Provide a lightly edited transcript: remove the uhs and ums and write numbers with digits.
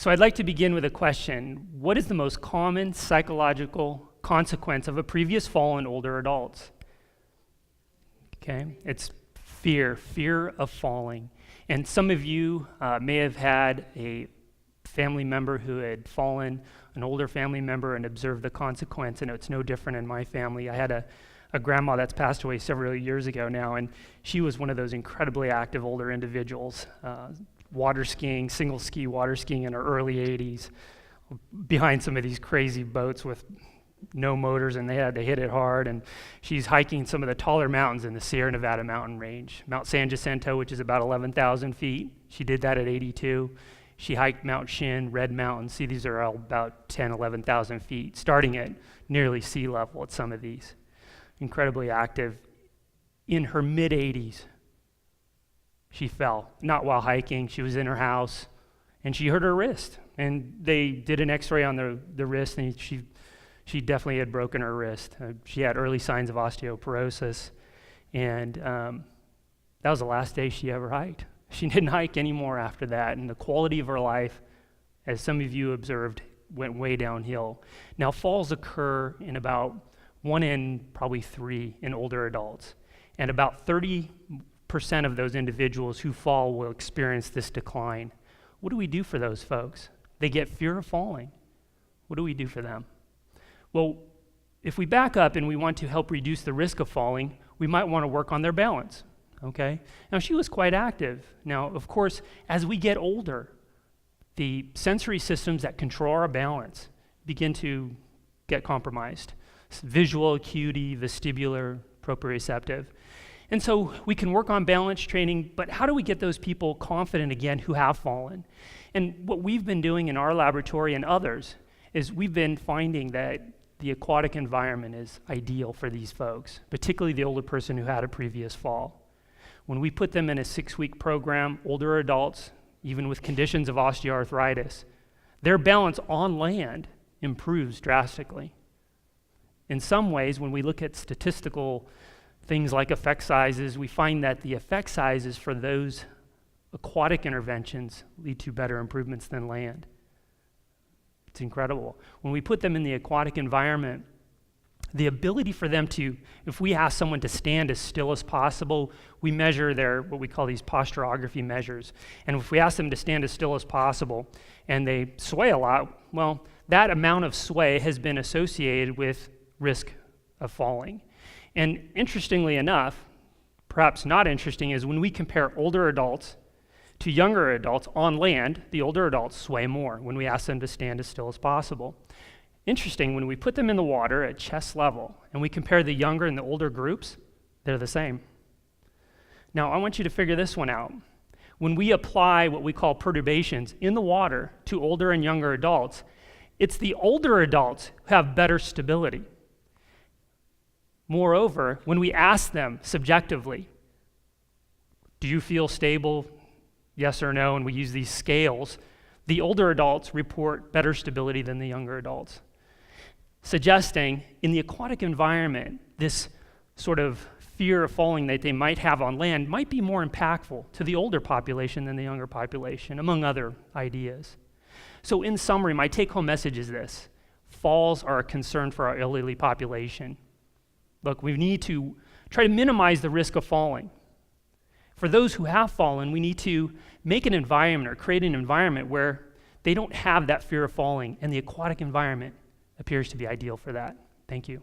So I'd like to begin with a question. What is the most common psychological consequence of a previous fall in older adults? Okay, it's fear of falling. And some of you may have had a family member who had fallen, an older family member, and observed the consequence, and it's no different in my family. I had a grandma that's passed away several years ago now, and she was one of those incredibly active older individuals, water skiing, single ski water skiing in her early 80s, behind some of these crazy boats with no motors, and they had to hit it hard. And she's hiking some of the taller mountains in the Sierra Nevada mountain range. Mount San Jacinto, which is about 11,000 feet. She did that at 82. She hiked Mount Shin, Red Mountain. See, these are all about 10, 11,000 feet, starting at nearly sea level at some of these. Incredibly active. In her mid-80s, she fell, not while hiking. She was in her house, and she hurt her wrist. And they did an x-ray on the wrist, and she definitely had broken her wrist. She had early signs of osteoporosis, and that was the last day she ever hiked. She didn't hike anymore after that, and the quality of her life, as some of you observed, went way downhill. Now, falls occur in about 1 in probably 3 in older adults, and about 30% of those individuals who fall will experience this decline. What do we do for those folks? They get fear of falling. What do we do for them? Well, if we back up and we want to help reduce the risk of falling, we might want to work on their balance, okay? Now, she was quite active. Now, of course, as we get older, the sensory systems that control our balance begin to get compromised. Visual acuity, vestibular, proprioceptive. And so we can work on balance training, but how do we get those people confident again who have fallen? And what we've been doing in our laboratory and others is we've been finding that the aquatic environment is ideal for these folks, particularly the older person who had a previous fall. When we put them in a 6-week program, older adults, even with conditions of osteoarthritis, their balance on land improves drastically. In some ways, when we look at statistical things like effect sizes, we find that the effect sizes for those aquatic interventions lead to better improvements than land. It's incredible. When we put them in the aquatic environment, the ability for them to, if we ask someone to stand as still as possible, we measure their, what we call these posturography measures. And if we ask them to stand as still as possible and they sway a lot, well, that amount of sway has been associated with risk of falling. And interestingly enough, perhaps not interesting, is when we compare older adults to younger adults on land, the older adults sway more when we ask them to stand as still as possible. Interesting, when we put them in the water at chest level and we compare the younger and the older groups, they're the same. Now, I want you to figure this one out. When we apply what we call perturbations in the water to older and younger adults, it's the older adults who have better stability. Moreover, when we ask them subjectively, do you feel stable? Yes or no, and we use these scales, the older adults report better stability than the younger adults, suggesting in the aquatic environment, this sort of fear of falling that they might have on land might be more impactful to the older population than the younger population, among other ideas. So in summary, my take-home message is this: falls are a concern for our elderly population. Look, we need to try to minimize the risk of falling. For those who have fallen, we need to make an environment or create an environment where they don't have that fear of falling, and the aquatic environment appears to be ideal for that. Thank you.